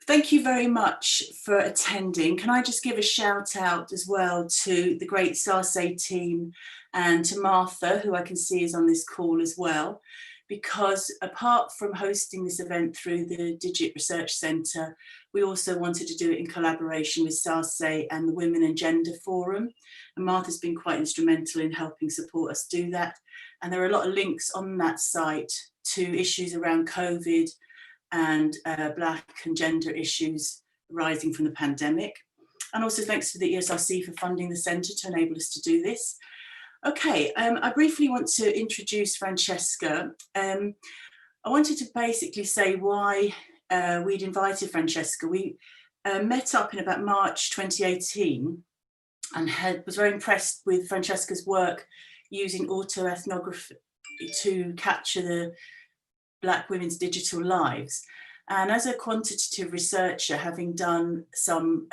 Thank you very much for attending. Can I just give a shout out as well to the great SARSE team and to Martha, who I can see is on this call as well, because apart from hosting this event through the Digit Research Centre, we also wanted to do it in collaboration with SARSE and the Women and Gender Forum. And Martha's been quite instrumental in helping support us do that. And there are a lot of links on that site to issues around COVID and Black and gender issues arising from the pandemic. And also thanks to the ESRC for funding the centre to enable us to do this. Okay, I briefly want to introduce Francesca. I wanted to basically say why we'd invited Francesca. We met up in about March 2018 and was very impressed with Francesca's work using autoethnography to capture the Black women's digital lives. And as a quantitative researcher, having done some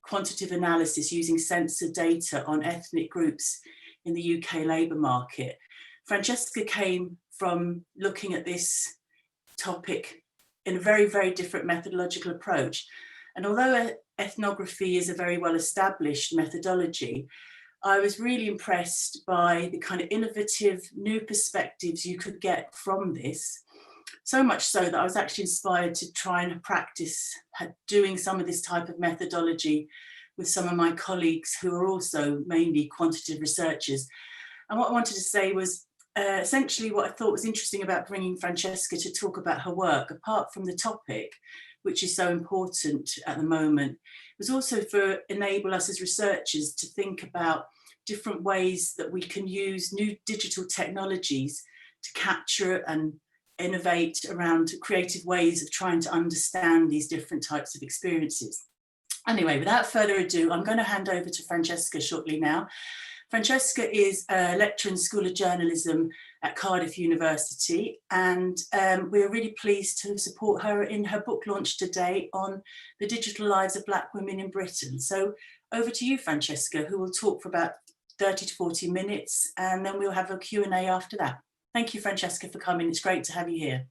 quantitative analysis using sensor data on ethnic groups in the UK labour market, Francesca came from looking at this topic in a very, very different methodological approach. And although ethnography is a very well-established methodology, I was really impressed by the kind of innovative new perspectives you could get from this. So much so that I was actually inspired to try and practice doing some of this type of methodology with some of my colleagues who are also mainly quantitative researchers. And what I wanted to say was essentially what I thought was interesting about bringing Francesca to talk about her work, apart from the topic, which is so important at the moment, was also for enable us as researchers to think about different ways that we can use new digital technologies to capture and innovate around creative ways of trying to understand these different types of experiences. Anyway, without further ado, I'm going to hand over to Francesca shortly now. Francesca is a lecturer in School of Journalism at Cardiff University, and we're really pleased to support her in her book launch today on the digital lives of Black women in Britain. So over to you, Francesca, who will talk for about 30 to 40 minutes, and then we'll have a Q&A after that. Thank you, Francesca, for coming. It's great to have you here.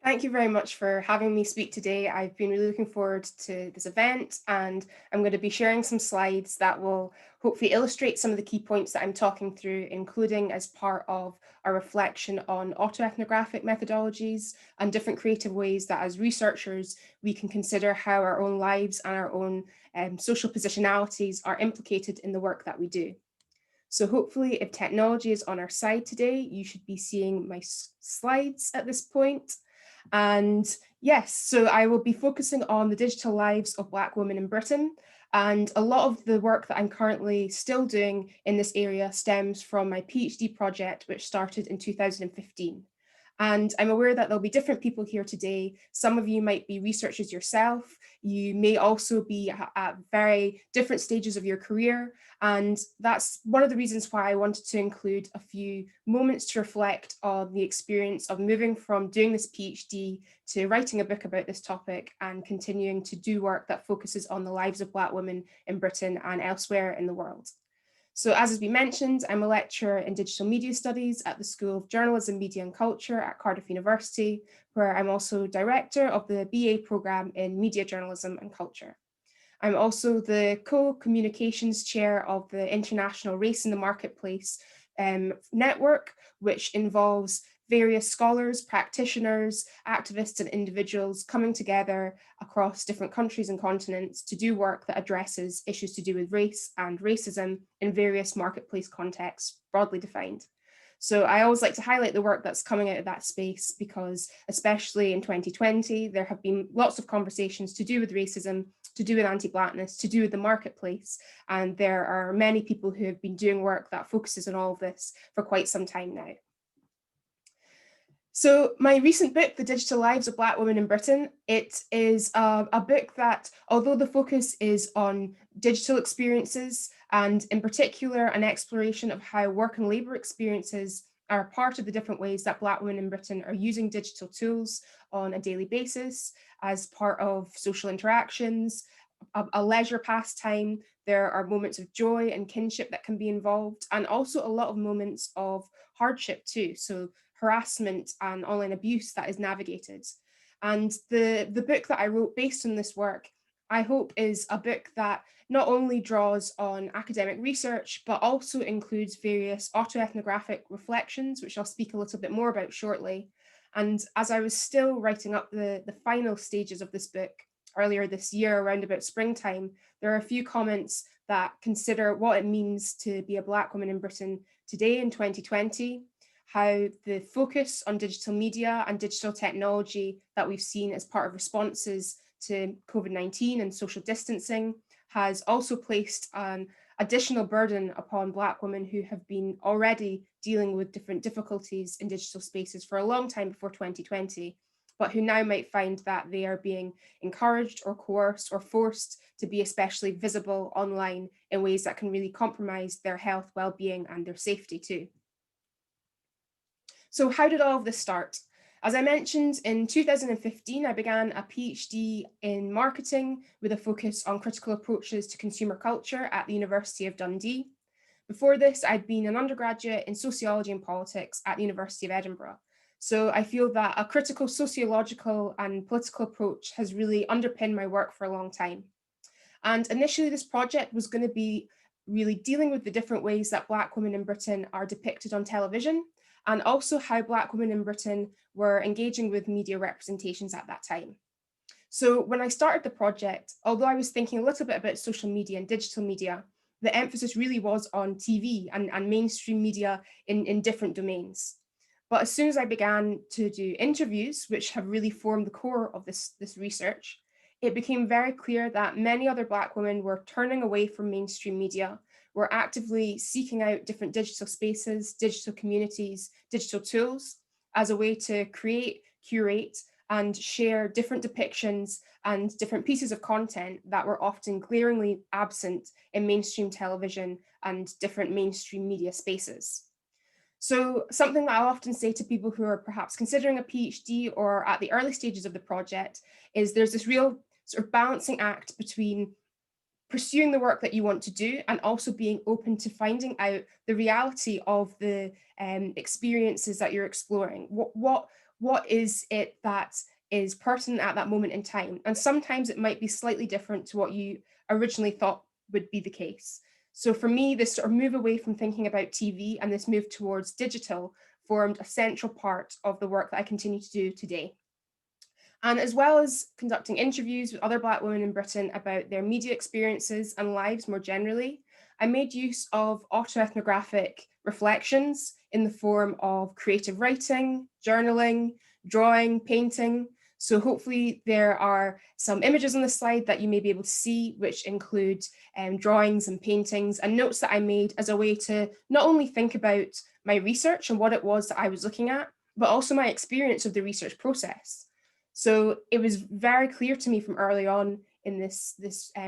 Thank you very much for having me speak today. I've been really looking forward to this event, and I'm going to be sharing some slides that will hopefully illustrate some of the key points that I'm talking through, including as part of a reflection on autoethnographic methodologies and different creative ways that as researchers, we can consider how our own lives and our own social positionalities are implicated in the work that we do. So hopefully if technology is on our side today, you should be seeing my slides at this point. And yes, so I will be focusing on the digital lives of Black women in Britain. And a lot of the work that I'm currently still doing in this area stems from my PhD project, which started in 2015. And I'm aware that there'll be different people here today. Some of you might be researchers yourself. You may also be at very different stages of your career. And that's one of the reasons why I wanted to include a few moments to reflect on the experience of moving from doing this PhD to writing a book about this topic and continuing to do work that focuses on the lives of Black women in Britain and elsewhere in the world. So as has been mentioned, I'm a lecturer in digital media studies at the School of Journalism, Media and Culture at Cardiff University, where I'm also director of the BA programme in Media Journalism and Culture. I'm also the co-communications chair of the International Race in the Marketplace network, which involves various scholars, practitioners, activists and individuals coming together across different countries and continents to do work that addresses issues to do with race and racism in various marketplace contexts, broadly defined. So I always like to highlight the work that's coming out of that space because especially in 2020, there have been lots of conversations to do with racism, to do with anti-Blackness, to do with the marketplace. And there are many people who have been doing work that focuses on all of this for quite some time now. So my recent book, The Digital Lives of Black Women in Britain, it is a book that, although the focus is on digital experiences, and in particular, an exploration of how work and labour experiences are part of the different ways that Black women in Britain are using digital tools on a daily basis as part of social interactions, a leisure pastime. There are moments of joy and kinship that can be involved, and also a lot of moments of hardship too. So harassment and online abuse that is navigated. And the book that I wrote based on this work, I hope, is a book that not only draws on academic research, but also includes various autoethnographic reflections, which I'll speak a little bit more about shortly. And as I was still writing up the final stages of this book earlier this year, around about springtime, there are a few comments that consider what it means to be a Black woman in Britain today in 2020, how the focus on digital media and digital technology that we've seen as part of responses to COVID-19 and social distancing has also placed an additional burden upon Black women who have been already dealing with different difficulties in digital spaces for a long time before 2020, but who now might find that they are being encouraged or coerced or forced to be especially visible online in ways that can really compromise their health, well-being, and their safety too. So how did all of this start? As I mentioned, in 2015, I began a PhD in marketing with a focus on critical approaches to consumer culture at the University of Dundee. Before this, I'd been an undergraduate in sociology and politics at the University of Edinburgh. So I feel that a critical sociological and political approach has really underpinned my work for a long time. And initially, this project was going to be really dealing with the different ways that Black women in Britain are depicted on television, and also how Black women in Britain were engaging with media representations at that time. So when I started the project, although I was thinking a little bit about social media and digital media, the emphasis really was on TV and mainstream media in different domains. But as soon as I began to do interviews, which have really formed the core of this research, it became very clear that many other Black women were turning away from mainstream media, were actively seeking out different digital spaces, digital communities, digital tools as a way to create, curate, and share different depictions and different pieces of content that were often glaringly absent in mainstream television and different mainstream media spaces. So something that I often say to people who are perhaps considering a PhD or at the early stages of the project is there's this real sort of balancing act between pursuing the work that you want to do and also being open to finding out the reality of the experiences that you're exploring. What is it that is pertinent at that moment in time? And sometimes it might be slightly different to what you originally thought would be the case. So for me, this sort of move away from thinking about TV and this move towards digital formed a central part of the work that I continue to do today. And as well as conducting interviews with other Black women in Britain about their media experiences and lives more generally, I made use of autoethnographic reflections in the form of creative writing, journaling, drawing, painting. So hopefully there are some images on the slide that you may be able to see, which include drawings and paintings and notes that I made as a way to not only think about my research and what it was that I was looking at, but also my experience of the research process. So it was very clear to me from early on in this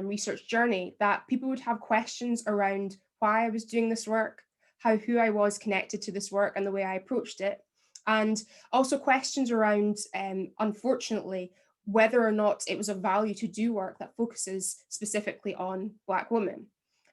research journey that people would have questions around why I was doing this work, who I was connected to this work and the way I approached it, and also questions around, unfortunately, whether or not it was of value to do work that focuses specifically on Black women.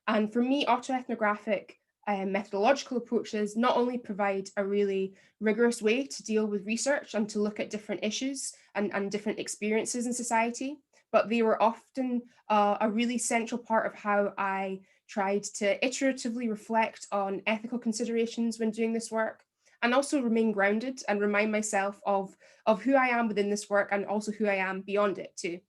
And for me, autoethnographic methodological approaches not only provide a really rigorous way to deal with research and to look at different issues and different experiences in society, but they were often a really central part of how I tried to iteratively reflect on ethical considerations when doing this work, and also remain grounded and remind myself of who I am within this work and also who I am beyond it too.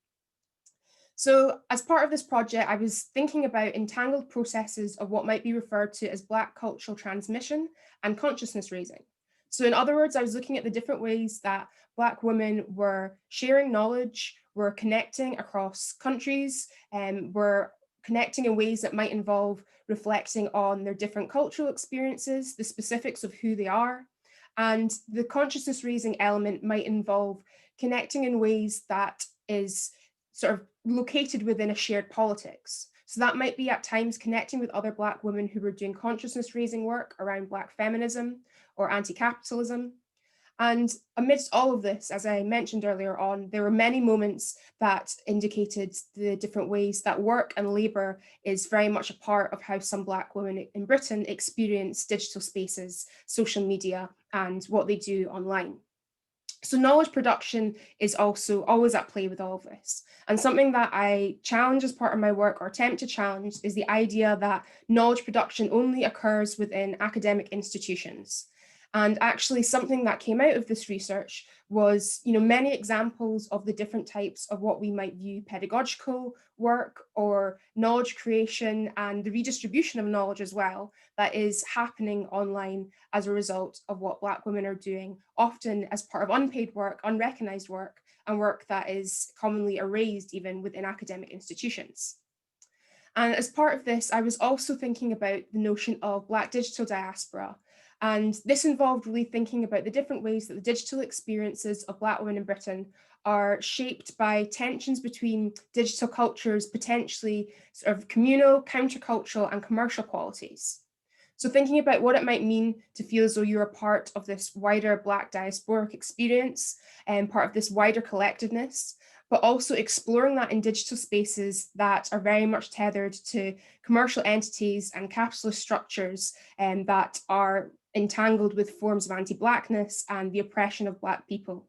So as part of this project, I was thinking about entangled processes of what might be referred to as Black cultural transmission and consciousness raising. So in other words, I was looking at the different ways that Black women were sharing knowledge, were connecting across countries, and were connecting in ways that might involve reflecting on their different cultural experiences, the specifics of who they are. And the consciousness raising element might involve connecting in ways that is sort of located within a shared politics. So that might be at times connecting with other Black women who were doing consciousness raising work around Black feminism or anti-capitalism. And amidst all of this, as I mentioned earlier on, there were many moments that indicated the different ways that work and labour is very much a part of how some Black women in Britain experience digital spaces, social media, and what they do online. So knowledge production is also always at play with all of this. And something that I challenge as part of my work, or attempt to challenge, is the idea that knowledge production only occurs within academic institutions. And actually something that came out of this research was, many examples of the different types of what we might view pedagogical work or knowledge creation and the redistribution of knowledge as well that is happening online as a result of what Black women are doing, often as part of unpaid work, unrecognized work, and work that is commonly erased even within academic institutions. And as part of this, I was also thinking about the notion of Black digital diaspora. And this involved really thinking about the different ways that the digital experiences of Black women in Britain are shaped by tensions between digital cultures, potentially sort of communal, countercultural, and commercial qualities. So thinking about what it might mean to feel as though you're a part of this wider Black diasporic experience and part of this wider collectiveness, but also exploring that in digital spaces that are very much tethered to commercial entities and capitalist structures that are entangled with forms of anti-Blackness and the oppression of Black people.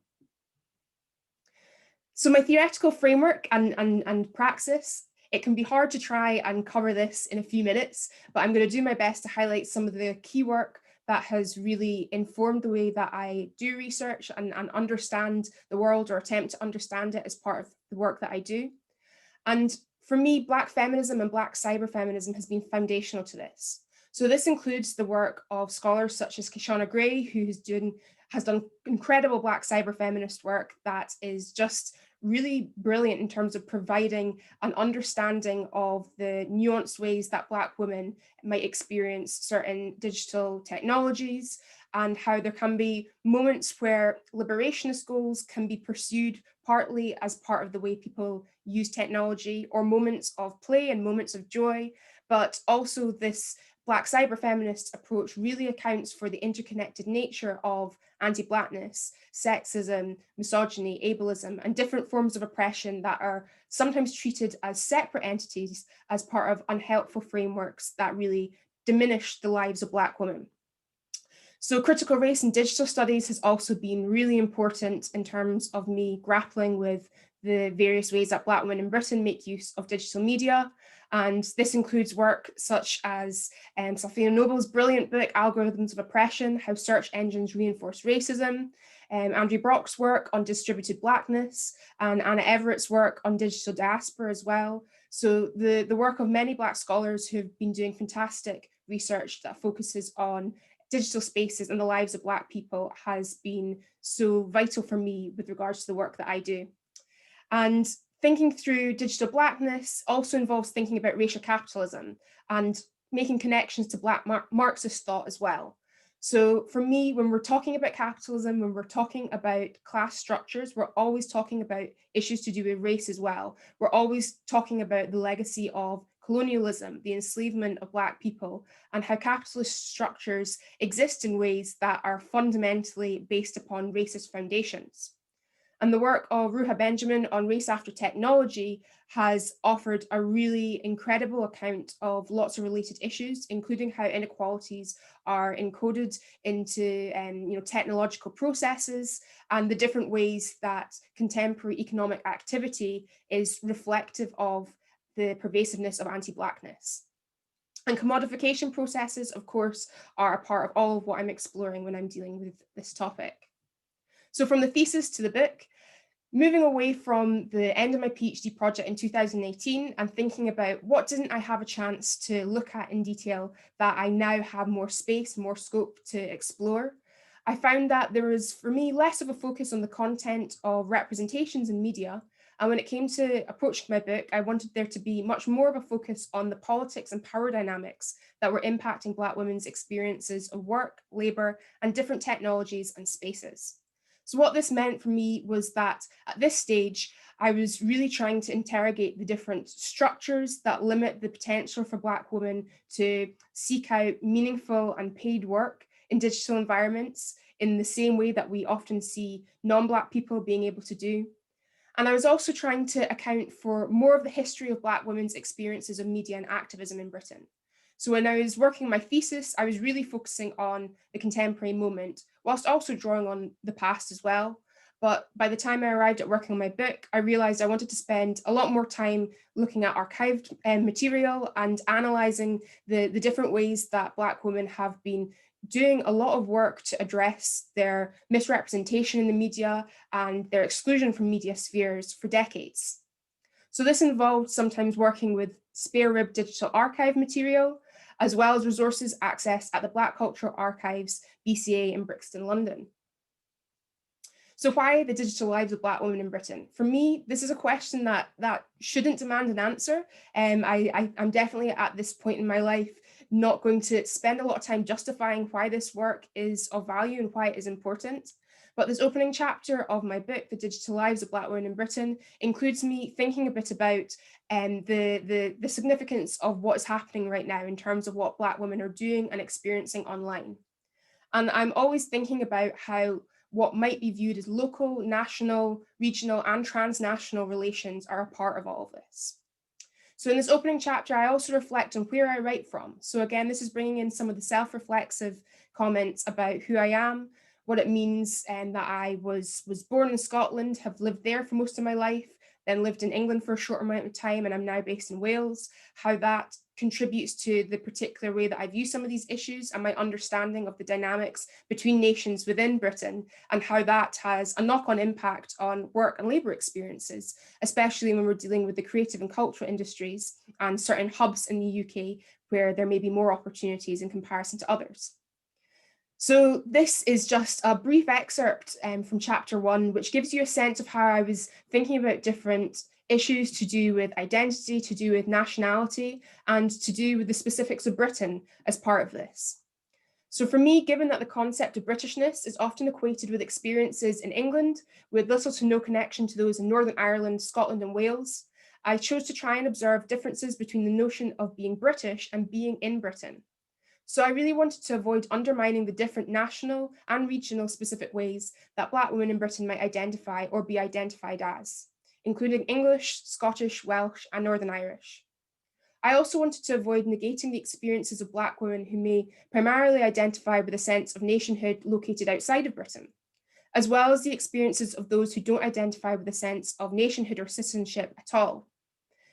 So my theoretical framework and praxis, it can be hard to try and cover this in a few minutes, but I'm going to do my best to highlight some of the key work that has really informed the way that I do research and understand the world, or attempt to understand it as part of the work that I do. And for me, Black feminism and Black cyberfeminism has been foundational to this. So this includes the work of scholars such as Kishonna Gray, who has done incredible Black cyberfeminist work that is just really brilliant in terms of providing an understanding of the nuanced ways that Black women might experience certain digital technologies, and how there can be moments where liberationist goals can be pursued partly as part of the way people use technology, or moments of play and moments of joy, but also this Black cyberfeminist approach really accounts for the interconnected nature of anti-Blackness, sexism, misogyny, ableism, and different forms of oppression that are sometimes treated as separate entities as part of unhelpful frameworks that really diminish the lives of Black women. So critical race and digital studies has also been really important in terms of me grappling with the various ways that Black women in Britain make use of digital media. And this includes work such as Safina Noble's brilliant book, Algorithms of Oppression, How Search Engines Reinforce Racism, Andrew Brock's work on distributed Blackness, and Anna Everett's work on digital diaspora as well. So the work of many Black scholars who've been doing fantastic research that focuses on digital spaces and the lives of Black people has been so vital for me with regards to the work that I do. And thinking through digital Blackness also involves thinking about racial capitalism and making connections to Black Marxist thought as well. So for me, when we're talking about capitalism, when we're talking about class structures, we're always talking about issues to do with race as well. We're always talking about the legacy of colonialism, the enslavement of Black people, and how capitalist structures exist in ways that are fundamentally based upon racist foundations. And the work of Ruha Benjamin on race after technology has offered a really incredible account of lots of related issues, including how inequalities are encoded into technological processes, and the different ways that contemporary economic activity is reflective of the pervasiveness of anti-Blackness. And commodification processes, of course, are a part of all of what I'm exploring when I'm dealing with this topic. So from the thesis to the book, moving away from the end of my PhD project in 2018 and thinking about what didn't I have a chance to look at in detail that I now have more space, more scope to explore, I found that there was, for me, less of a focus on the content of representations in media. And when it came to approaching my book, I wanted there to be much more of a focus on the politics and power dynamics that were impacting Black women's experiences of work, labor, and different technologies and spaces. So what this meant for me was that at this stage, I was really trying to interrogate the different structures that limit the potential for Black women to seek out meaningful and paid work in digital environments in the same way that we often see non-Black people being able to do. And I was also trying to account for more of the history of Black women's experiences of media and activism in Britain. So when I was working my thesis, I was really focusing on the contemporary moment, whilst also drawing on the past as well. But by the time I arrived at working on my book, I realized I wanted to spend a lot more time looking at archived material and analysing the different ways that Black women have been doing a lot of work to address their misrepresentation in the media and their exclusion from media spheres for decades. So this involved sometimes working with spare rib digital archive material, as well as resources accessed at the Black Cultural Archives, BCA in Brixton, London. So why the digital lives of Black women in Britain? For me, this is a question that shouldn't demand an answer. I'm definitely at this point in my life not going to spend a lot of time justifying why this work is of value and why it is important. But this opening chapter of my book, The Digital Lives of Black Women in Britain, includes me thinking a bit about the significance of what is happening right now in terms of what Black women are doing and experiencing online. And I'm always thinking about how what might be viewed as local, national, regional, and transnational relations are a part of all of this. So in this opening chapter, I also reflect on where I write from. So again, this is bringing in some of the self-reflexive comments about who I am, what it means that I was born in Scotland, have lived there for most of my life, then lived in England for a short amount of time, and I'm now based in Wales, how that contributes to the particular way that I view some of these issues and my understanding of the dynamics between nations within Britain, and how that has a knock-on impact on work and labour experiences, especially when we're dealing with the creative and cultural industries and certain hubs in the UK where there may be more opportunities in comparison to others. So this is just a brief excerpt from chapter 1, which gives you a sense of how I was thinking about different issues to do with identity, to do with nationality, and to do with the specifics of Britain as part of this. So for me, given that the concept of Britishness is often equated with experiences in England, with little to no connection to those in Northern Ireland, Scotland, and Wales, I chose to try and observe differences between the notion of being British and being in Britain. So I really wanted to avoid undermining the different national and regional specific ways that Black women in Britain might identify or be identified as, including English, Scottish, Welsh, and Northern Irish. I also wanted to avoid negating the experiences of Black women who may primarily identify with a sense of nationhood located outside of Britain, as well as the experiences of those who don't identify with a sense of nationhood or citizenship at all.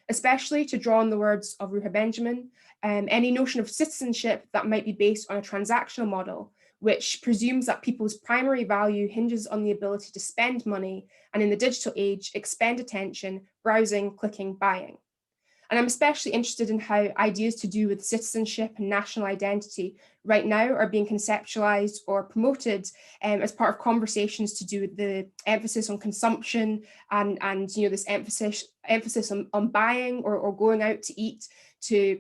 Especially to draw on the words of Ruha Benjamin, any notion of citizenship that might be based on a transactional model, which presumes that people's primary value hinges on the ability to spend money, and in the digital age, expend attention, browsing, clicking, buying. And I'm especially interested in how ideas to do with citizenship and national identity right now are being conceptualized or promoted as part of conversations to do with the emphasis on consumption and this emphasis on buying or going out to eat to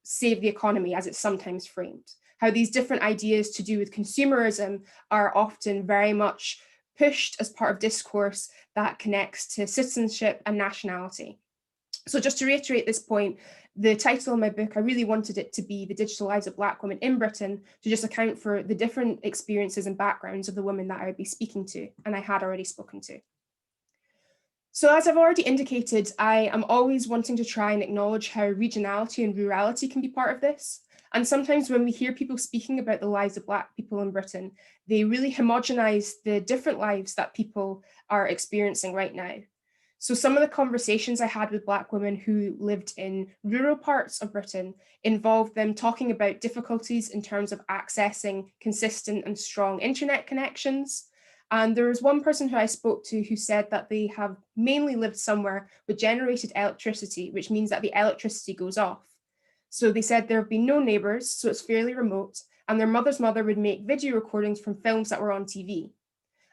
save the economy, as it's sometimes framed. How these different ideas to do with consumerism are often very much pushed as part of discourse that connects to citizenship and nationality. So just to reiterate this point, the title of my book, I really wanted it to be The Digital Lives of Black Women in Britain, to just account for the different experiences and backgrounds of the women that I would be speaking to, and I had already spoken to. So as I've already indicated, I am always wanting to try and acknowledge how regionality and rurality can be part of this. And sometimes when we hear people speaking about the lives of Black people in Britain, they really homogenize the different lives that people are experiencing right now. So some of the conversations I had with Black women who lived in rural parts of Britain involved them talking about difficulties in terms of accessing consistent and strong internet connections. And there was one person who I spoke to who said that they have mainly lived somewhere with generated electricity, which means that the electricity goes off. So they said there have been no neighbours, so it's fairly remote, and their mother's mother would make video recordings from films that were on TV.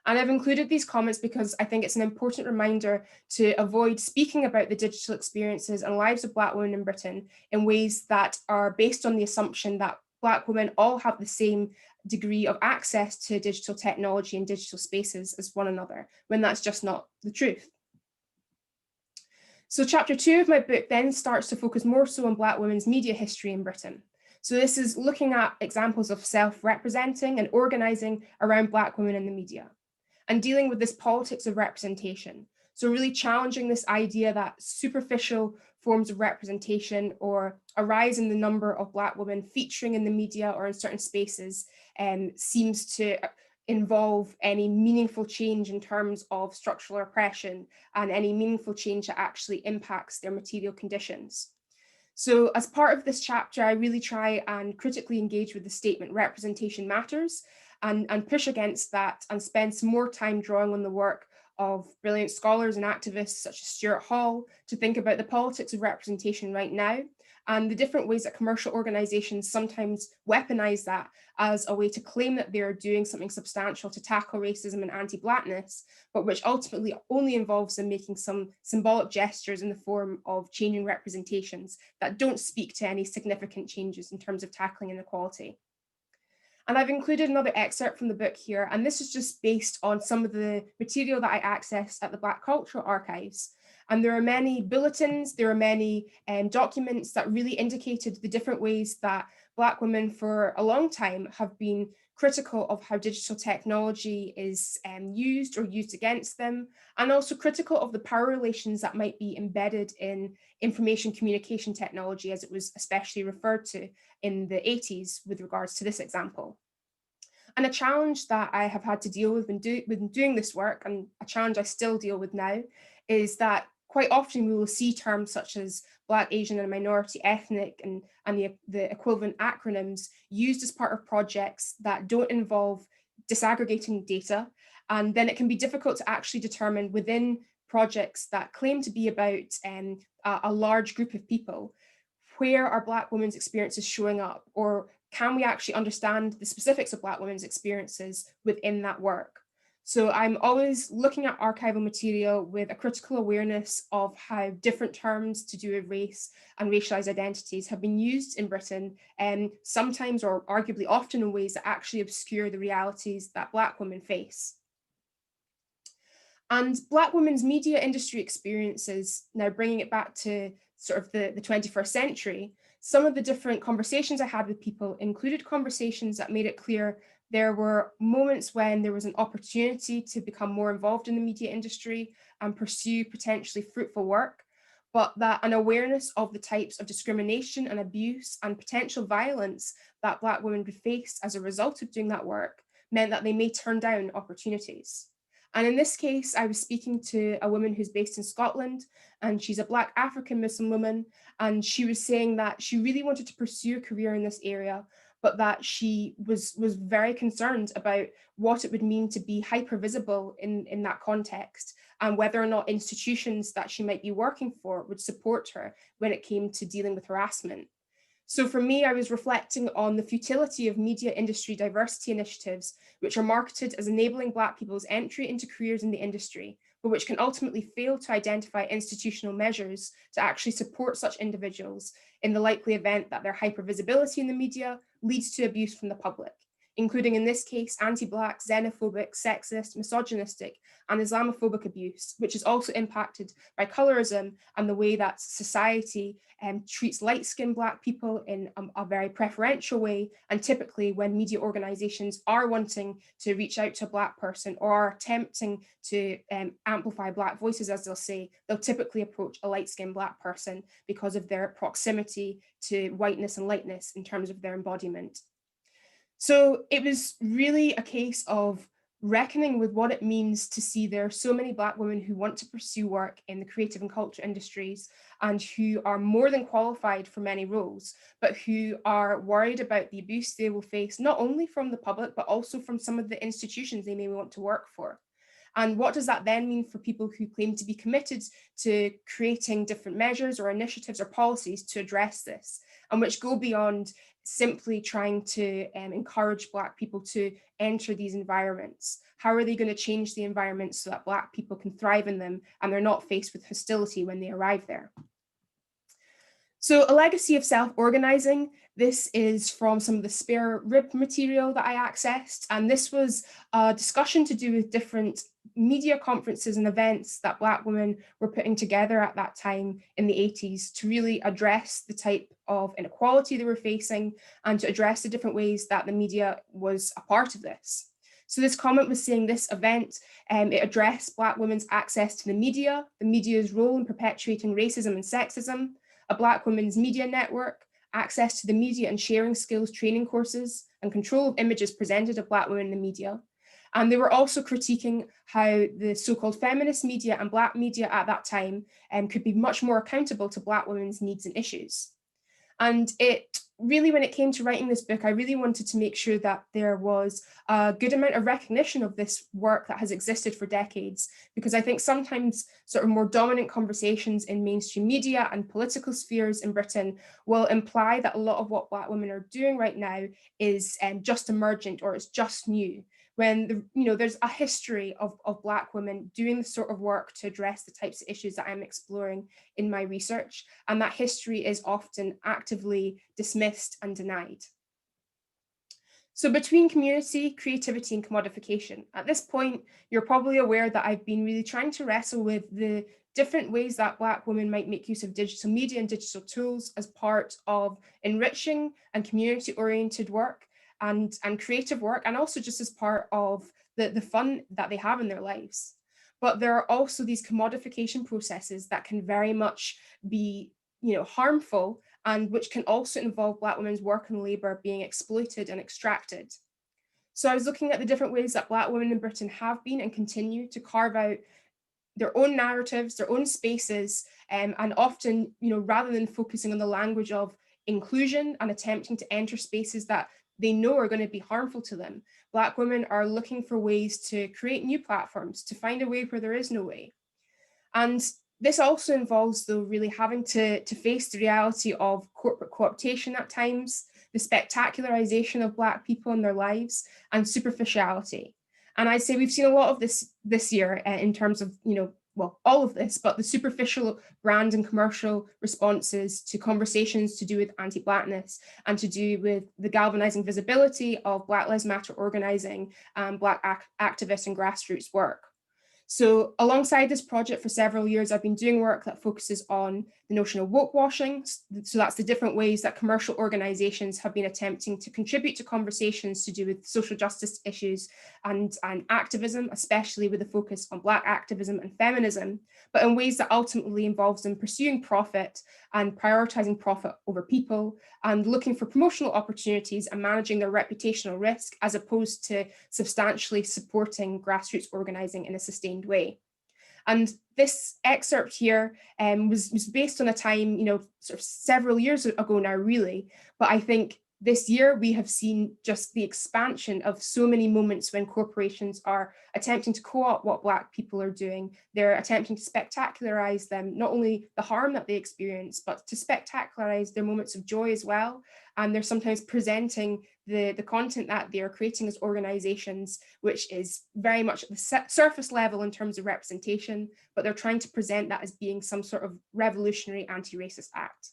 And I've included these comments because I think it's an important reminder to avoid speaking about the digital experiences and lives of Black women in Britain in ways that are based on the assumption that Black women all have the same degree of access to digital technology and digital spaces as one another, when that's just not the truth. So chapter 2 of my book then starts to focus more so on Black women's media history in Britain. So this is looking at examples of self-representing and organising around Black women in the media, and dealing with this politics of representation. So really challenging this idea that superficial forms of representation or a rise in the number of Black women featuring in the media or in certain spaces seems to involve any meaningful change in terms of structural oppression and any meaningful change that actually impacts their material conditions. So as part of this chapter, I really try and critically engage with the statement representation matters and push against that and spend some more time drawing on the work of brilliant scholars and activists such as Stuart Hall to think about the politics of representation right now and the different ways that commercial organizations sometimes weaponize that as a way to claim that they're doing something substantial to tackle racism and anti-Blackness, but which ultimately only involves them making some symbolic gestures in the form of changing representations that don't speak to any significant changes in terms of tackling inequality. And I've included another excerpt from the book here, and this is just based on some of the material that I accessed at the Black Cultural Archives. And there are many bulletins, there are many documents that really indicated the different ways that Black women for a long time have been critical of how digital technology is used or used against them, and also critical of the power relations that might be embedded in information communication technology, as it was especially referred to in the 80s with regards to this example. And a challenge that I have had to deal with when doing this work, and a challenge I still deal with now, is that quite often we will see terms such as Black, Asian, and minority ethnic and the equivalent acronyms used as part of projects that don't involve disaggregating data. And then it can be difficult to actually determine within projects that claim to be about a large group of people, where are Black women's experiences showing up, or can we actually understand the specifics of Black women's experiences within that work? So I'm always looking at archival material with a critical awareness of how different terms to do with race and racialized identities have been used in Britain, and sometimes or arguably often in ways that actually obscure the realities that Black women face. And Black women's media industry experiences, now bringing it back to sort of the 21st century, some of the different conversations I had with people included conversations that made it clear there were moments when there was an opportunity to become more involved in the media industry and pursue potentially fruitful work, but that an awareness of the types of discrimination and abuse and potential violence that Black women would face as a result of doing that work meant that they may turn down opportunities. And in this case, I was speaking to a woman who's based in Scotland, and she's a Black African Muslim woman. And she was saying that she really wanted to pursue a career in this area, but that she was very concerned about what it would mean to be hyper visible in that context, and whether or not institutions that she might be working for would support her when it came to dealing with harassment. So for me, I was reflecting on the futility of media industry diversity initiatives, which are marketed as enabling Black people's entry into careers in the industry, but which can ultimately fail to identify institutional measures to actually support such individuals in the likely event that their hypervisibility in the media leads to abuse from the public, including in this case, anti-Black, xenophobic, sexist, misogynistic, and Islamophobic abuse, which is also impacted by colorism and the way that society treats light-skinned Black people in a very preferential way. And typically when media organizations are wanting to reach out to a Black person or are attempting to amplify Black voices, as they'll say, they'll typically approach a light-skinned Black person because of their proximity to whiteness and lightness in terms of their embodiment. So it was really a case of reckoning with what it means to see there are so many Black women who want to pursue work in the creative and culture industries and who are more than qualified for many roles, but who are worried about the abuse they will face, not only from the public, but also from some of the institutions they may want to work for. And what does that then mean for people who claim to be committed to creating different measures or initiatives or policies to address this, and which go beyond simply trying to encourage Black people to enter these environments? How are they going to change the environment so that Black people can thrive in them and they're not faced with hostility when they arrive there? So a legacy of self-organizing, this is from some of the spare rib material that I accessed. And this was a discussion to do with different media conferences and events that Black women were putting together at that time in the 80s to really address the type of inequality they were facing and to address the different ways that the media was a part of this. So this comment was saying this event, it addressed Black women's access to the media's role in perpetuating racism and sexism, a Black women's media network, access to the media and sharing skills training courses, and control of images presented of Black women in the media. And they were also critiquing how the so-called feminist media and Black media at that time could be much more accountable to Black women's needs and issues. And it really, when it came to writing this book, I really wanted to make sure that there was a good amount of recognition of this work that has existed for decades, because I think sometimes sort of more dominant conversations in mainstream media and political spheres in Britain will imply that a lot of what Black women are doing right now is just emergent or it's just new, when there's a history of Black women doing the sort of work to address the types of issues that I'm exploring in my research, and that history is often actively dismissed and denied. So between community, creativity, and commodification, at this point, you're probably aware that I've been really trying to wrestle with the different ways that Black women might make use of digital media and digital tools as part of enriching and community-oriented work and creative work, and also just as part of the fun that they have in their lives. But there are also these commodification processes that can very much be harmful, and which can also involve Black women's work and labour being exploited and extracted. So I was looking at the different ways that Black women in Britain have been and continue to carve out their own narratives, their own spaces, and often, rather than focusing on the language of inclusion and attempting to enter spaces that they know are going to be harmful to them, Black women are looking for ways to create new platforms, to find a way where there is no way. And this also involves, though, really having to face the reality of corporate co-optation at times, the spectacularization of Black people in their lives, and superficiality. And I'd say we've seen a lot of this year in terms of, well, all of this, but the superficial brand and commercial responses to conversations to do with anti-Blackness and to do with the galvanizing visibility of Black Lives Matter organizing and Black activist and grassroots work. So alongside this project for several years, I've been doing work that focuses on the notion of woke washing. So that's the different ways that commercial organizations have been attempting to contribute to conversations to do with social justice issues and activism, especially with a focus on Black activism and feminism, but in ways that ultimately involves them pursuing profit and prioritizing profit over people and looking for promotional opportunities and managing their reputational risk, as opposed to substantially supporting grassroots organizing in a sustained way. And this excerpt here was based on a time, sort of several years ago now, really. But I think this year we have seen just the expansion of so many moments when corporations are attempting to co-opt what Black people are doing. They're attempting to spectacularize them, not only the harm that they experience, but to spectacularize their moments of joy as well. And they're sometimes presenting the content that they are creating as organizations, which is very much at the surface level in terms of representation, but they're trying to present that as being some sort of revolutionary anti-racist act.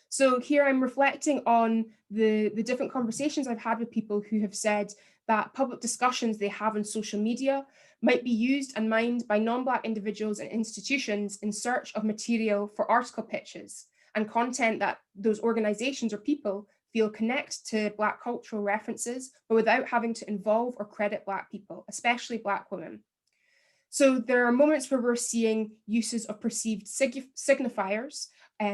So here I'm reflecting on the different conversations I've had with people who have said that public discussions they have on social media might be used and mined by non-Black individuals and institutions in search of material for article pitches and content that those organizations or people feel connect to Black cultural references, but without having to involve or credit Black people, especially Black women. So there are moments where we're seeing uses of perceived signifiers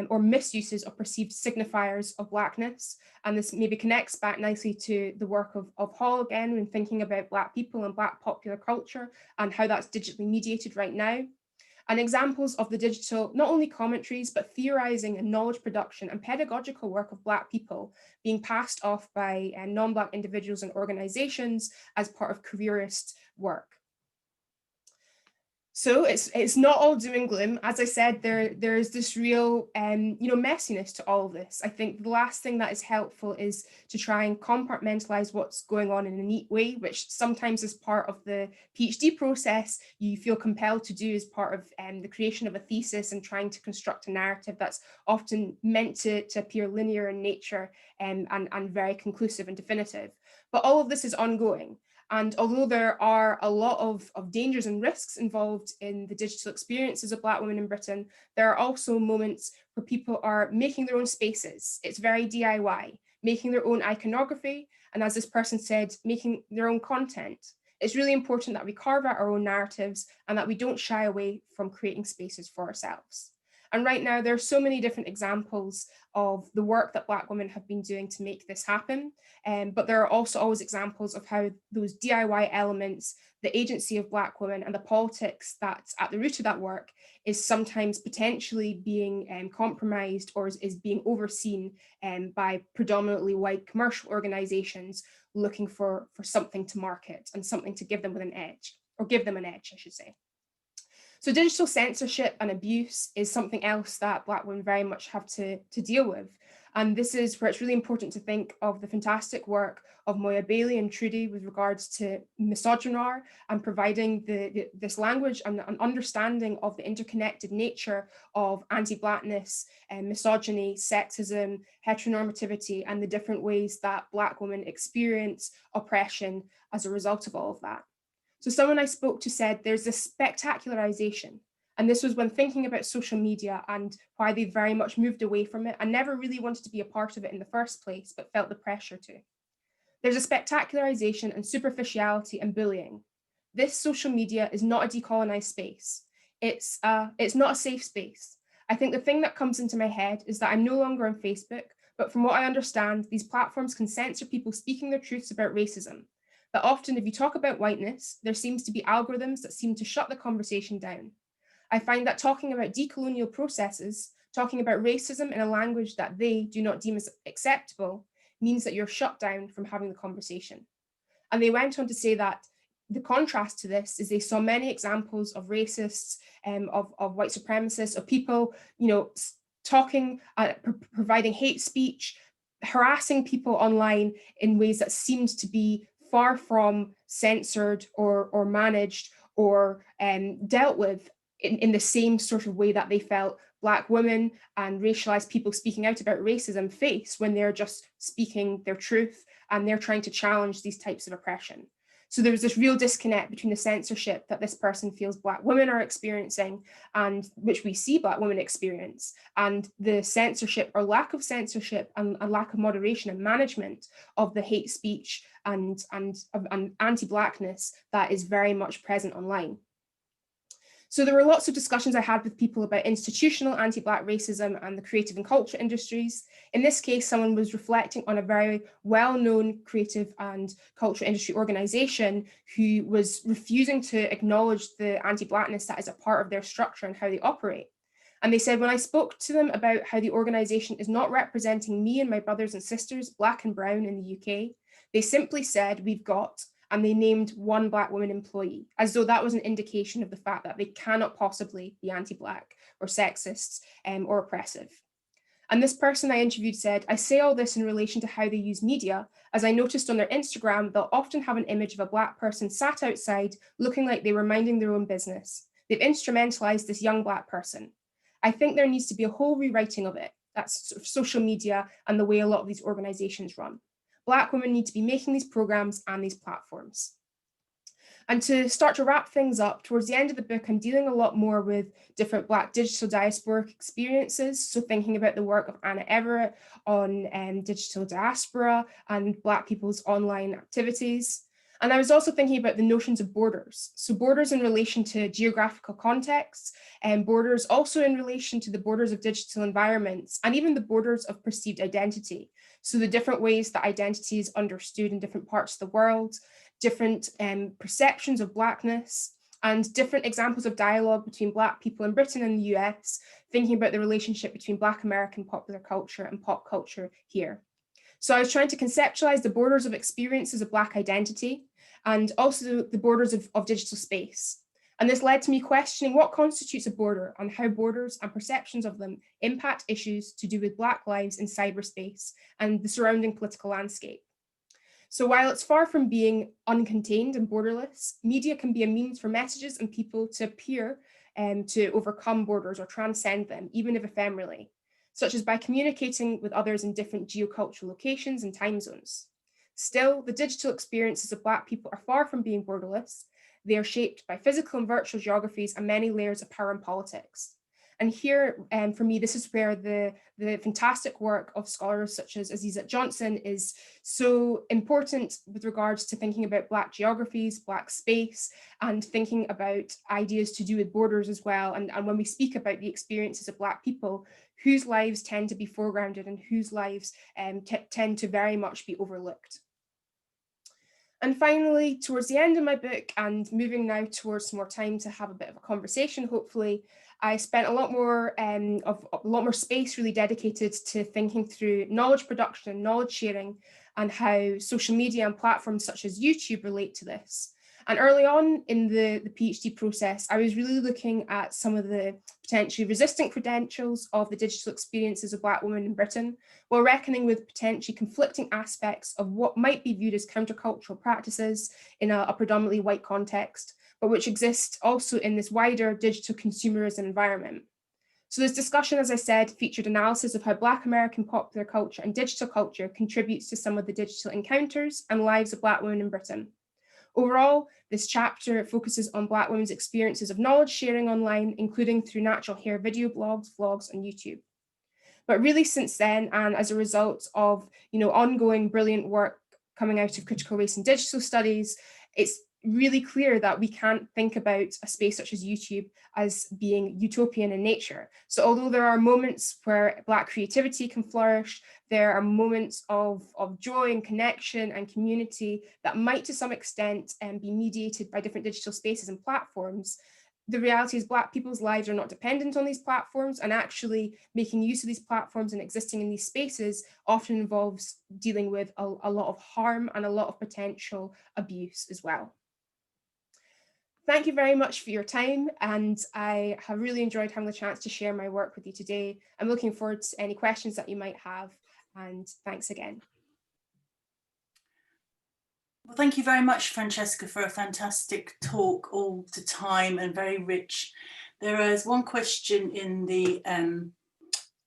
or misuses of perceived signifiers of Blackness. And this maybe connects back nicely to the work of Hall again, when thinking about Black people and Black popular culture and how that's digitally mediated right now. And examples of the digital, not only commentaries, but theorizing and knowledge production and pedagogical work of Black people being passed off by non-Black individuals and organizations as part of careerist work. So it's not all doom and gloom. As I said, there's this real messiness to all of this. I think the last thing that is helpful is to try and compartmentalize what's going on in a neat way, which sometimes as part of the PhD process, you feel compelled to do as part of the creation of a thesis and trying to construct a narrative that's often meant to appear linear in nature and very conclusive and definitive. But all of this is ongoing. And although there are a lot of dangers and risks involved in the digital experiences of Black women in Britain, there are also moments where people are making their own spaces. It's very DIY, making their own iconography, and as this person said, making their own content. It's really important that we carve out our own narratives and that we don't shy away from creating spaces for ourselves. And right now, there are so many different examples of the work that Black women have been doing to make this happen. But there are also always examples of how those DIY elements, the agency of Black women and the politics that's at the root of that work is sometimes potentially being compromised or is being overseen by predominantly white commercial organizations looking for something to market and something to give them with an edge, or give them an edge, I should say. So digital censorship and abuse is something else that Black women very much have to deal with. And this is where it's really important to think of the fantastic work of Moya Bailey and Trudy with regards to misogynoir and providing this language and an understanding of the interconnected nature of anti-Blackness and misogyny, sexism, heteronormativity, and the different ways that Black women experience oppression as a result of all of that. So someone I spoke to said there's this spectacularization. And this was when thinking about social media and why they very much moved away from it and never really wanted to be a part of it in the first place, but felt the pressure to. There's a spectacularization and superficiality and bullying. This social media is not a decolonized space. It's not a safe space. I think the thing that comes into my head is that I'm no longer on Facebook, but from what I understand, these platforms can censor people speaking their truths about racism. That often if you talk about whiteness, there seems to be algorithms that seem to shut the conversation down. I find that talking about decolonial processes, talking about racism in a language that they do not deem as acceptable, means that you're shut down from having the conversation. And they went on to say that the contrast to this is they saw many examples of racists, of white supremacists, of people, talking, providing hate speech, harassing people online in ways that seemed to be far from censored or managed or dealt with in the same sort of way that they felt Black women and racialized people speaking out about racism face when they're just speaking their truth and they're trying to challenge these types of oppression. So there was this real disconnect between the censorship that this person feels Black women are experiencing and which we see Black women experience, and the censorship or lack of censorship and lack of moderation and management of the hate speech and anti-Blackness that is very much present online. So there were lots of discussions I had with people about institutional anti-Black racism and the creative and culture industries. In this case, someone was reflecting on a very well-known creative and culture industry organization who was refusing to acknowledge the anti-Blackness that is a part of their structure and how they operate. And they said, when I spoke to them about how the organization is not representing me and my brothers and sisters, Black and brown in the UK, they simply said, we've got, and they named one Black woman employee, as though that was an indication of the fact that they cannot possibly be anti-Black or sexist or oppressive. And this person I interviewed said, I say all this in relation to how they use media, as I noticed on their Instagram, they'll often have an image of a Black person sat outside looking like they were minding their own business. They've instrumentalized this young Black person. I think there needs to be a whole rewriting of it. That's sort of social media and the way a lot of these organizations run. Black women need to be making these programs and these platforms. And to start to wrap things up, towards the end of the book, I'm dealing a lot more with different Black digital diasporic experiences. So thinking about the work of Anna Everett on digital diaspora and Black people's online activities. And I was also thinking about the notions of borders. So borders in relation to geographical contexts, and borders also in relation to the borders of digital environments, and even the borders of perceived identity. So the different ways that identity is understood in different parts of the world, different perceptions of Blackness, and different examples of dialogue between Black people in Britain and the US, thinking about the relationship between Black American popular culture and pop culture here. So I was trying to conceptualize the borders of experiences of Black identity and also the borders of digital space. And this led to me questioning what constitutes a border and how borders and perceptions of them impact issues to do with Black lives in cyberspace and the surrounding political landscape. So while it's far from being uncontained and borderless, media can be a means for messages and people to appear to overcome borders or transcend them, even if ephemerally, such as by communicating with others in different geocultural locations and time zones. Still, the digital experiences of Black people are far from being borderless. They are shaped by physical and virtual geographies and many layers of power and politics. And here, for me, this is where the fantastic work of scholars such as Azizat Johnson is so important with regards to thinking about Black geographies, Black space, and thinking about ideas to do with borders as well. And when we speak about the experiences of Black people, whose lives tend to be foregrounded and whose lives tend to very much be overlooked. And finally, towards the end of my book, and moving now towards some more time to have a bit of a conversation, hopefully, I spent a lot more space really dedicated to thinking through knowledge production and knowledge sharing, and how social media and platforms such as YouTube relate to this. And early on in the PhD process, I was really looking at some of the potentially resistant credentials of the digital experiences of Black women in Britain, while reckoning with potentially conflicting aspects of what might be viewed as countercultural practices in a predominantly white context, but which exist also in this wider digital consumerism environment. So this discussion, as I said, featured analysis of how Black American popular culture and digital culture contributes to some of the digital encounters and lives of Black women in Britain. Overall, this chapter focuses on Black women's experiences of knowledge sharing online, including through natural hair video blogs, vlogs, and YouTube. But really since then, and as a result of ongoing brilliant work coming out of critical race and digital studies, it's really clear that we can't think about a space such as YouTube as being utopian in nature. So although there are moments where Black creativity can flourish, there are moments of joy and connection and community that might to some extent be mediated by different digital spaces and platforms. The reality is Black people's lives are not dependent on these platforms, and actually making use of these platforms and existing in these spaces often involves dealing with a lot of harm and a lot of potential abuse as well. Thank you very much for your time, and I have really enjoyed having the chance to share my work with you today. I'm looking forward to any questions that you might have, and thanks again. Well, thank you very much, Francesca, for a fantastic talk all the time and very rich. There is one question in the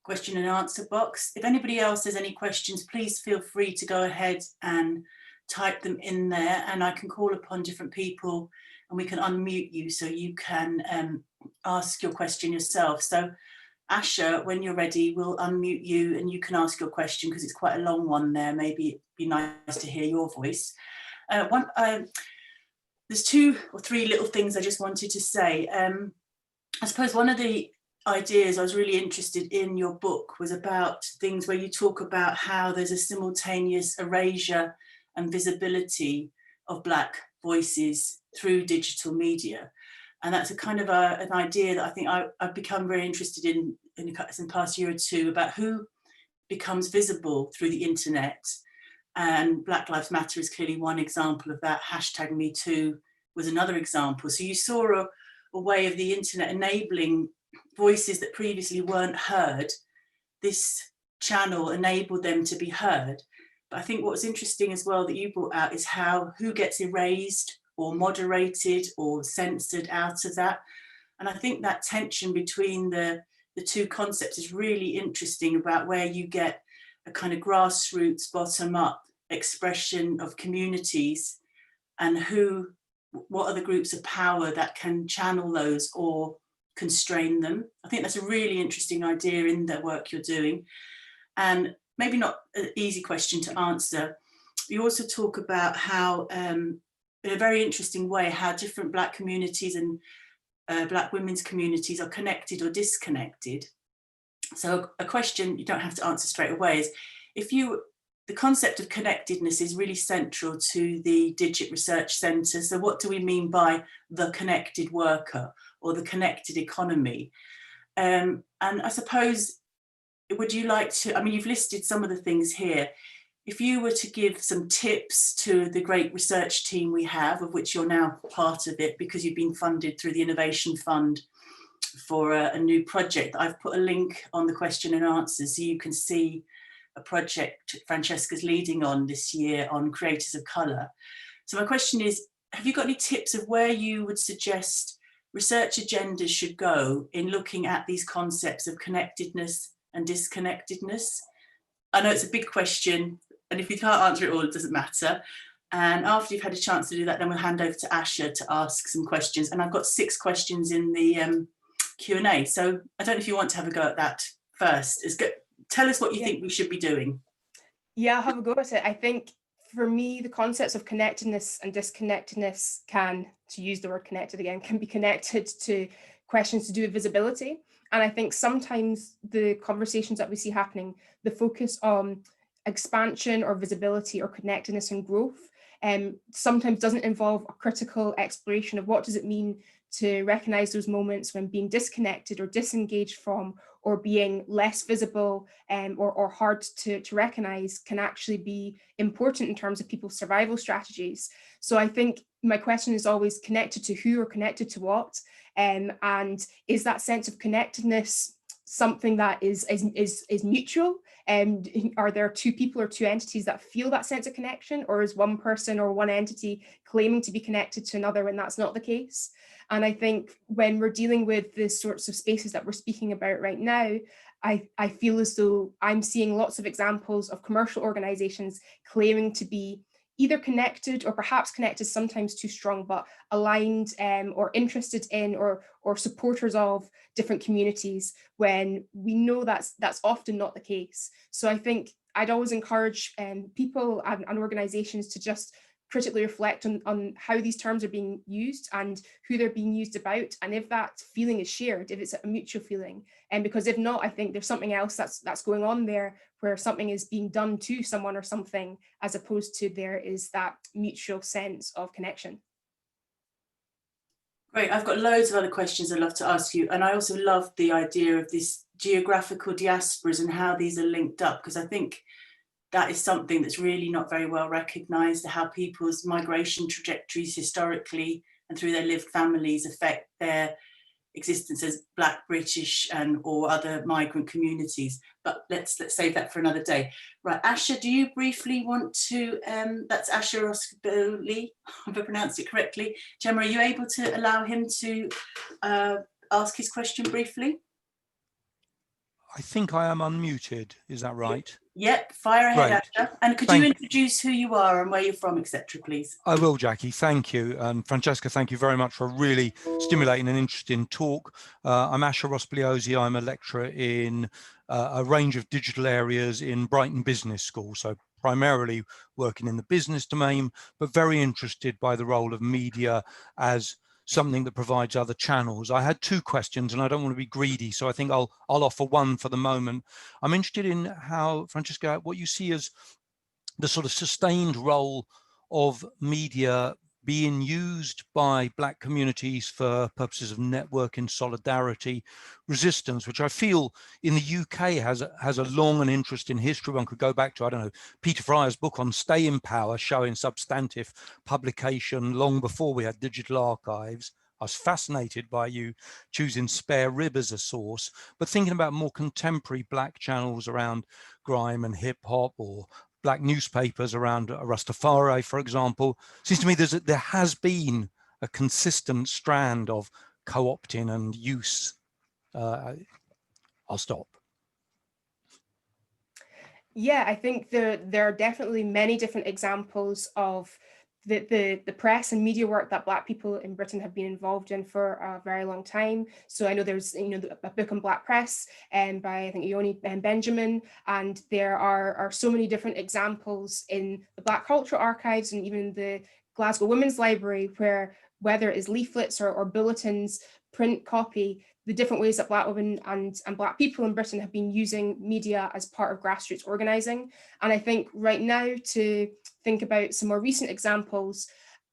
question and answer box. If anybody else has any questions, please feel free to go ahead and type them in there, and I can call upon different people and we can unmute you so you can ask your question yourself. So Asha, when you're ready, we'll unmute you and you can ask your question because it's quite a long one there. Maybe it'd be nice to hear your voice. There's 2 or 3 little things I just wanted to say. I suppose one of the ideas I was really interested in your book was about things where you talk about how there's a simultaneous erasure and visibility of Black voices through digital media. And that's a kind of an idea that I think I've become very interested in the past year or 2, about who becomes visible through the internet. And Black Lives Matter is clearly one example of that. #MeToo was another example. So you saw a way of the internet enabling voices that previously weren't heard. This channel enabled them to be heard. But I think what's interesting as well that you brought out is who gets erased or moderated or censored out of that. And I think that tension between the 2 concepts is really interesting, about where you get a kind of grassroots, bottom-up expression of communities, and what are the groups of power that can channel those or constrain them. I think that's a really interesting idea in the work you're doing, and maybe not an easy question to answer. You also talk about how, in a very interesting way, how different Black communities and Black women's communities are connected or disconnected. So a question you don't have to answer straight away is, the concept of connectedness is really central to the Digit Research Centre. So what do we mean by the connected worker or the connected economy? And I suppose, would you like to, I mean, you've listed some of the things here. If you were to give some tips to the great research team we have, of which you're now part of it because you've been funded through the Innovation Fund for a new project, I've put a link on the question and answers so you can see a project Francesca's leading on this year on creators of colour. So my question is, have you got any tips of where you would suggest research agendas should go in looking at these concepts of connectedness and disconnectedness? I know it's a big question, and if you can't answer it all, it doesn't matter. And after you've had a chance to do that, then we'll hand over to Asha to ask some questions. And I've got 6 questions in the Q&A. So I don't know if you want to have a go at that first. Tell us what you think we should be doing. Yeah, I'll have a go at it. I think for me, the concepts of connectedness and disconnectedness can, to use the word connected again, can be connected to questions to do with visibility. And I think sometimes the conversations that we see happening, the focus on expansion or visibility or connectedness and growth, sometimes doesn't involve a critical exploration of what does it mean to recognize those moments when being disconnected or disengaged from or being less visible or hard to recognize can actually be important in terms of people's survival strategies. So I think my question is always connected to who or connected to what, and is that sense of connectedness something that is mutual? And are there two people or two entities that feel that sense of connection, or is one person or one entity claiming to be connected to another when that's not the case? And I think when we're dealing with the sorts of spaces that we're speaking about right now, I feel as though I'm seeing lots of examples of commercial organizations claiming to be either connected or perhaps connected, sometimes too strong, but aligned or interested in or supporters of different communities, when we know that's often not the case. So I think I'd always encourage people and organizations to just critically reflect on how these terms are being used and who they're being used about, and if that feeling is shared, if it's a mutual feeling. And because if not, I think there's something else that's going on there, where something is being done to someone or something, as opposed to there is that mutual sense of connection. Great. I've got loads of other questions I'd love to ask you. And I also love the idea of this geographical diasporas and how these are linked up, because I think that is something that's really not very well recognised, how people's migration trajectories historically and through their lived families affect their existence as Black, British and or other migrant communities. But let's save that for another day. Right, Asha, do you briefly want to, that's Asha Roskboli, if I pronounced it correctly. Gemma, are you able to allow him to ask his question briefly? I think I am unmuted, is that right? Yep, fire ahead, Asha. And could you introduce who you are and where you're from, etc., please? I will, Jackie, thank you. And Francesca, thank you very much for a really stimulating and interesting talk. I'm Asha Roskboli. I'm a lecturer in a range of digital areas in Brighton Business School, so primarily working in the business domain, but very interested by the role of media as something that provides other channels. I had two questions and I don't want to be greedy, so I think I'll offer one for the moment. I'm interested in how, Francesca, what you see as the sort of sustained role of media being used by Black communities for purposes of networking, solidarity, resistance, which I feel in the UK has a long and interesting history. One could go back to, I don't know, Peter Fryer's book on staying power, showing substantive publication long before we had digital archives. I was fascinated by you choosing Spare Rib as a source, but thinking about more contemporary Black channels around grime and hip hop, or Black newspapers around Rastafari, for example, seems to me there has been a consistent strand of co-opting and use. I'll stop. Yeah, I think there are definitely many different examples of the press and media work that Black people in Britain have been involved in for a very long time. So I know there's a book on Black press by I think Ioni Benjamin, and there are so many different examples in the Black Cultural Archives and even the Glasgow Women's Library, where whether it's leaflets or bulletins, print copy, the different ways that Black women and Black people in Britain have been using media as part of grassroots organising. And I think right now, to think about some more recent examples,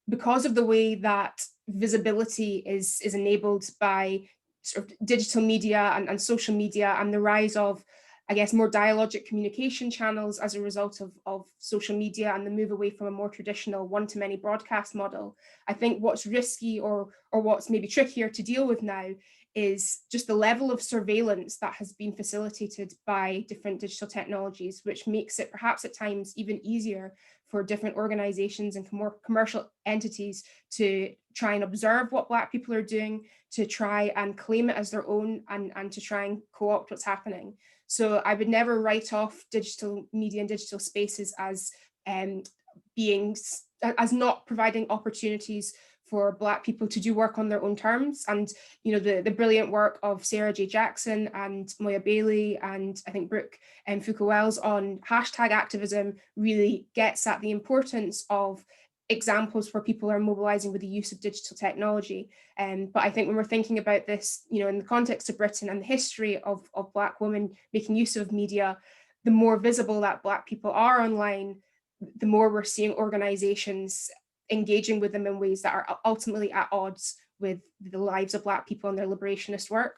because of the way that visibility is enabled by sort of digital media and social media, and the rise of, I guess, more dialogic communication channels as a result of social media and the move away from a more traditional one-to-many broadcast model, I think what's risky or what's maybe trickier to deal with now is just the level of surveillance that has been facilitated by different digital technologies, which makes it perhaps at times even easier for different organizations and more commercial entities to try and observe what Black people are doing, to try and claim it as their own, and to try and co-opt what's happening. So I would never write off digital media and digital spaces as not providing opportunities for Black people to do work on their own terms. And, you know, the brilliant work of Sarah J. Jackson and Moya Bailey and I think Brooke and Fuqua-Wells on hashtag activism really gets at the importance of examples where people are mobilizing with the use of digital technology. But I think when we're thinking about this, you know, in the context of Britain and the history of Black women making use of media, the more visible that Black people are online, the more we're seeing organizations engaging with them in ways that are ultimately at odds with the lives of Black people and their liberationist work.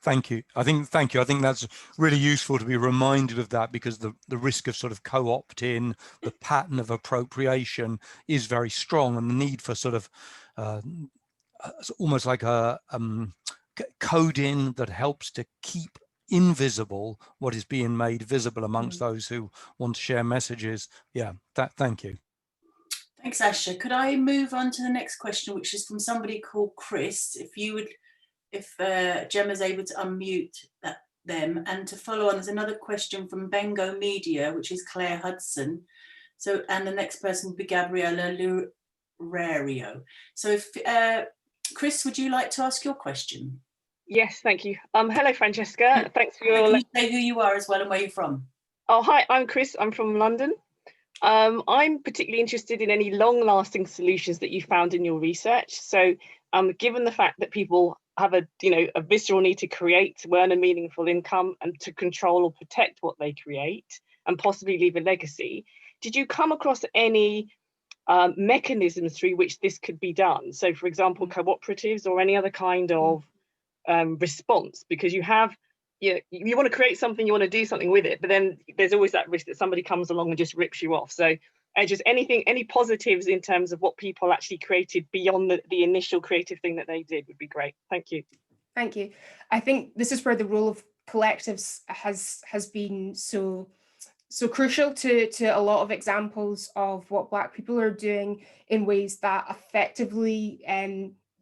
Thank you. I think that's really useful to be reminded of that, because the risk of sort of co-opting the pattern of appropriation is very strong, and the need for sort of almost like a coding that helps to keep invisible what is being made visible amongst those who want to share messages. Yeah, thank you. Thanks, Asha. Could I move on to the next question, which is from somebody called Chris? If Gemma's able to unmute them, and to follow on, there's another question from Bengo Media, which is Claire Hudson. So, and the next person will be Gabriella Lurerio. So, if Chris, would you like to ask your question? Yes, thank you. Hello, Francesca. Thanks for your. Can you say who you are as well and where you're from? Oh, hi. I'm Chris. I'm from London. I'm particularly interested in any long-lasting solutions that you found in your research. So, given the fact that people have a visceral need to create, to earn a meaningful income, and to control or protect what they create, and possibly leave a legacy, did you come across any mechanisms through which this could be done? So, for example, cooperatives or any other kind of response, because you want to create something, you want to do something with it, but then there's always that risk that somebody comes along and just rips you off. So just any positives in terms of what people actually created beyond the initial creative thing that they did would be great. Thank you. Thank you. I think this is where the role of collectives has been so crucial to a lot of examples of what Black people are doing in ways that effectively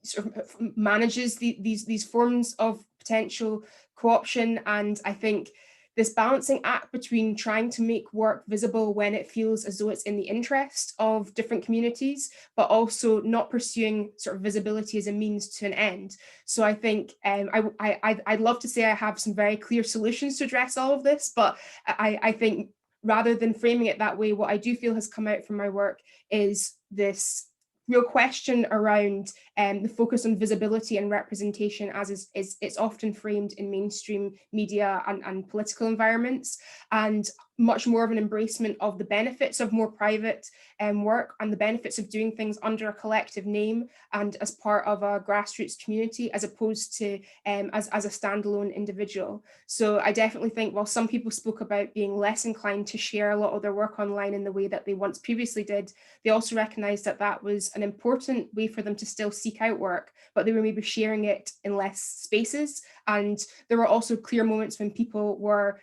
sort of manages these forms of potential co-option. And I think this balancing act between trying to make work visible when it feels as though it's in the interest of different communities, but also not pursuing sort of visibility as a means to an end. So I think I'd love to say I have some very clear solutions to address all of this, but I think rather than framing it that way, what I do feel has come out from my work is this real question around the focus on visibility and representation as it's often framed in mainstream media and political environments, and much more of an embracement of the benefits of more private work and the benefits of doing things under a collective name and as part of a grassroots community, as opposed to as a standalone individual. So I definitely think while some people spoke about being less inclined to share a lot of their work online in the way that they once previously did, they also recognized that that was an important way for them to still seek out work, but they were maybe sharing it in less spaces. And there were also clear moments when people were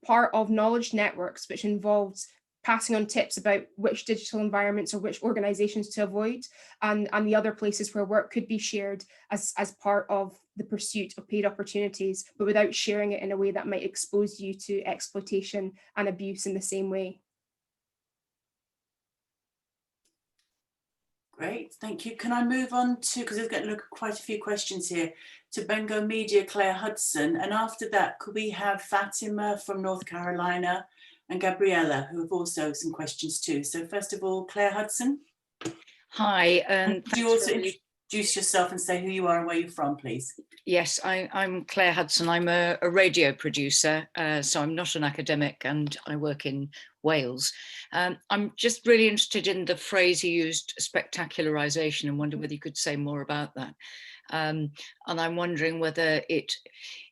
part of knowledge networks, which involved passing on tips about which digital environments or which organizations to avoid, and the other places where work could be shared as part of the pursuit of paid opportunities, but without sharing it in a way that might expose you to exploitation and abuse in the same way. Great, thank you. Can I move on to, because there's going to look quite a few questions here, to Bengo Media, Claire Hudson, and after that, could we have Fatima from North Carolina and Gabriella, who have also some questions too. So first of all, Claire Hudson. Hi, and could you also introduce yourself and say who you are and where you're from, please? Yes, I'm Claire Hudson. I'm a radio producer, so I'm not an academic, and I work in Wales. I'm just really interested in the phrase you used, spectacularization, and wonder whether you could say more about that. And I'm wondering whether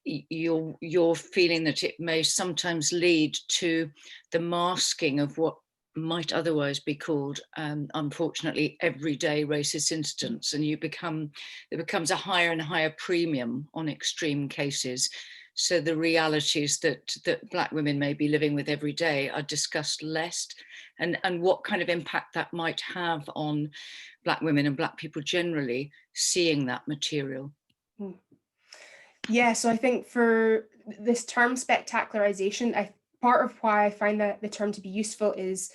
you're feeling that it may sometimes lead to the masking of what might otherwise be called, unfortunately, everyday racist incidents, and there becomes a higher and higher premium on extreme cases. So the realities that Black women may be living with every day are discussed less, and what kind of impact that might have on Black women and Black people generally seeing that material. Yeah, so I think for this term spectacularization, part of why I find that the term to be useful is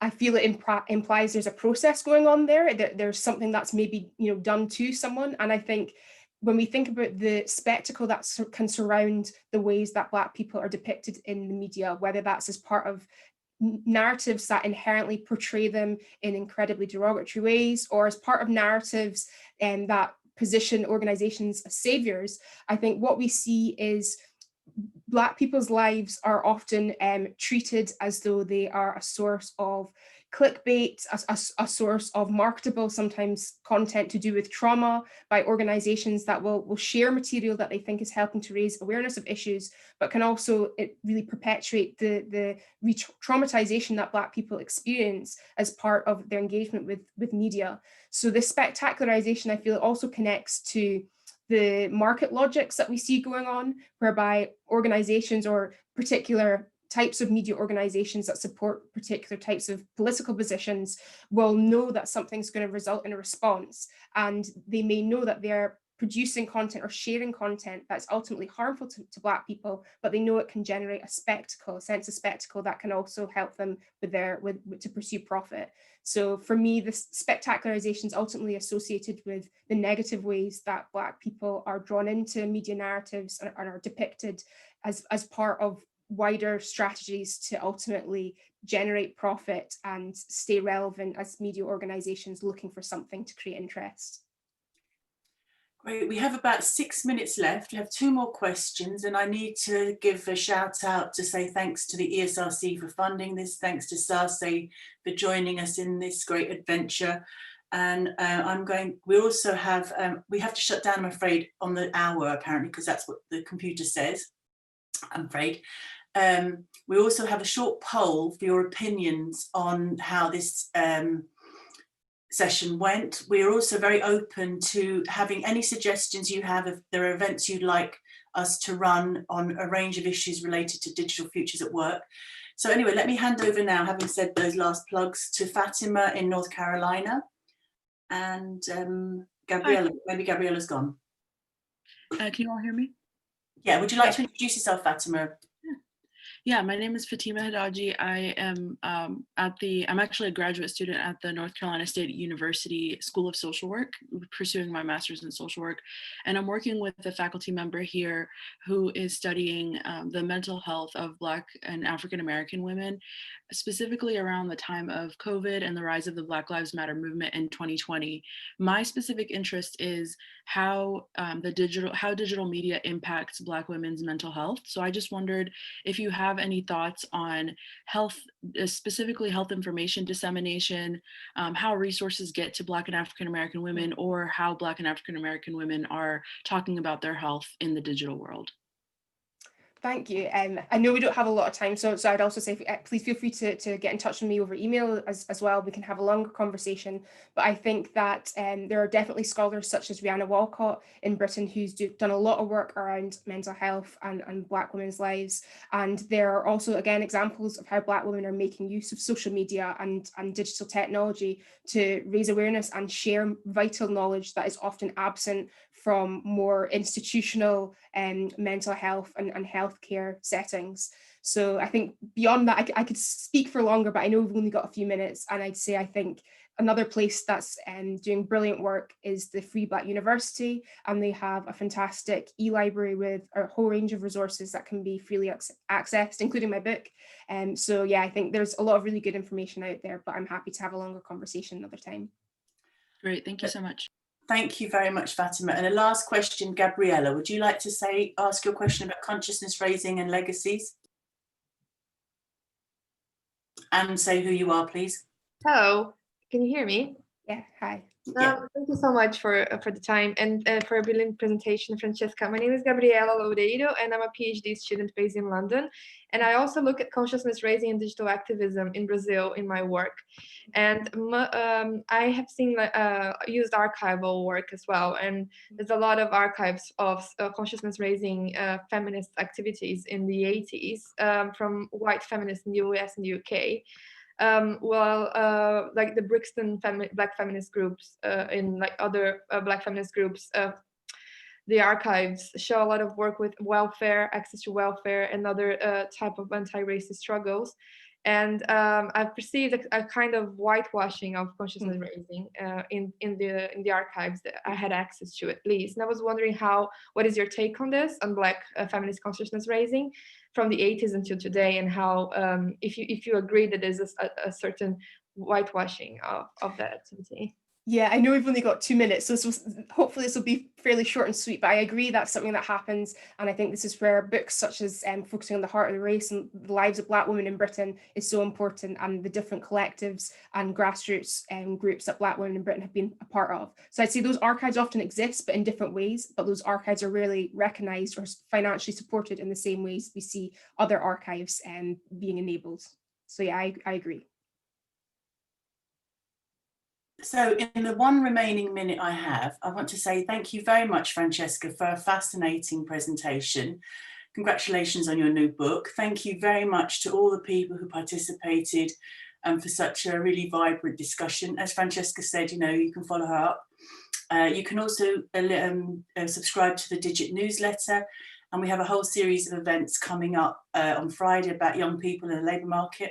I feel it implies there's a process going on there, that there's something that's maybe, you know, done to someone. And I think when we think about the spectacle that can surround the ways that Black people are depicted in the media, whether that's as part of narratives that inherently portray them in incredibly derogatory ways, or as part of narratives that position organizations as saviors, I think what we see is Black people's lives are often treated as though they are a source of clickbait, a source of marketable, sometimes content to do with trauma, by organizations that will share material that they think is helping to raise awareness of issues, but can also really perpetuate the re-traumatization that Black people experience as part of their engagement with media. So this spectacularization, I feel, also connects to the market logics that we see going on, whereby organizations or particular types of media organizations that support particular types of political positions will know that something's going to result in a response, and they may know that they're producing content or sharing content that's ultimately harmful to Black people, but they know it can generate a spectacle, a sense of spectacle that can also help them to pursue profit. So for me, this spectacularization is ultimately associated with the negative ways that Black people are drawn into media narratives and are depicted as part of wider strategies to ultimately generate profit and stay relevant as media organizations looking for something to create interest. Great, we have about 6 minutes left. We have 2 more questions, and I need to give a shout out to say thanks to the ESRC for funding this, thanks to SASE for joining us in this great adventure. And we also have, we have to shut down, I'm afraid, on the hour apparently, because that's what the computer says, I'm afraid. We also have a short poll for your opinions on how this session went. We are also very open to having any suggestions you have if there are events you'd like us to run on a range of issues related to digital futures at work. So anyway, let me hand over now, having said those last plugs, to Fatima in North Carolina, and Gabriella. Maybe Gabriella's gone. Can you all hear me? Yeah, would you like to introduce yourself, Fatima? Yeah, my name is Fatima Hadaji. I am I'm actually a graduate student at the North Carolina State University School of Social Work, pursuing my master's in social work. And I'm working with a faculty member here who is studying the mental health of Black and African American women, specifically around the time of COVID and the rise of the Black Lives Matter movement in 2020. My specific interest is how digital media impacts Black women's mental health. So I just wondered if you have any thoughts on health, specifically health information dissemination, how resources get to Black and African American women, or how Black and African American women are talking about their health in the digital world. Thank you. I know we don't have a lot of time, so I'd also say please feel free to get in touch with me over email as well. We can have a longer conversation. But I think that there are definitely scholars such as Rihanna Walcott in Britain who's done a lot of work around mental health and Black women's lives. And there are also, again, examples of how Black women are making use of social media and digital technology to raise awareness and share vital knowledge that is often absent from more institutional mental health and healthcare settings. So I think beyond that, I could speak for longer, but I know we've only got a few minutes. And I'd say I think another place that's doing brilliant work is the Free Black University, and they have a fantastic e-library with a whole range of resources that can be freely accessed, including my book. So yeah, I think there's a lot of really good information out there, but I'm happy to have a longer conversation another time. Great, thank you so much. Thank you very much, Fatima. And a last question, Gabriella, would you like to ask your question about consciousness raising and legacies? And say who you are, please. Hello, can you hear me? Yeah, hi. Yeah. Thank you so much for the time and for a brilliant presentation, Francesca. My name is Gabriela Loureiro, and I'm a PhD student based in London. And I also look at consciousness raising and digital activism in Brazil in my work. And I have seen used archival work as well. And there's a lot of archives of consciousness raising feminist activities in the 80s from white feminists in the US and the UK. Like the Brixton Black feminist groups in like other Black feminist groups, the archives show a lot of work with welfare, access to welfare, and other type of anti-racist struggles. And I've perceived a kind of whitewashing of consciousness raising in the archives that I had access to, at least. And I was wondering what is your take on this, on Black feminist consciousness raising from the 80s until today, and how if you agree that there's a certain whitewashing of that activity. Yeah, I know we've only got 2 minutes, so hopefully this will be fairly short and sweet, but I agree that's something that happens. And I think this is where books such as Focusing on the Heart of the Race and the Lives of Black Women in Britain is so important, and the different collectives and grassroots groups that Black women in Britain have been a part of. So I'd say those archives often exist, but in different ways, but those archives are rarely recognised or financially supported in the same ways we see other archives being enabled. So yeah, I agree. So in the 1 remaining minute I have, I want to say thank you very much, Francesca, for a fascinating presentation. Congratulations on your new book. Thank you very much to all the people who participated for such a really vibrant discussion. As Francesca said, you can follow her up. You can also subscribe to the Digit newsletter, and we have a whole series of events coming up on Friday about young people in the labour market.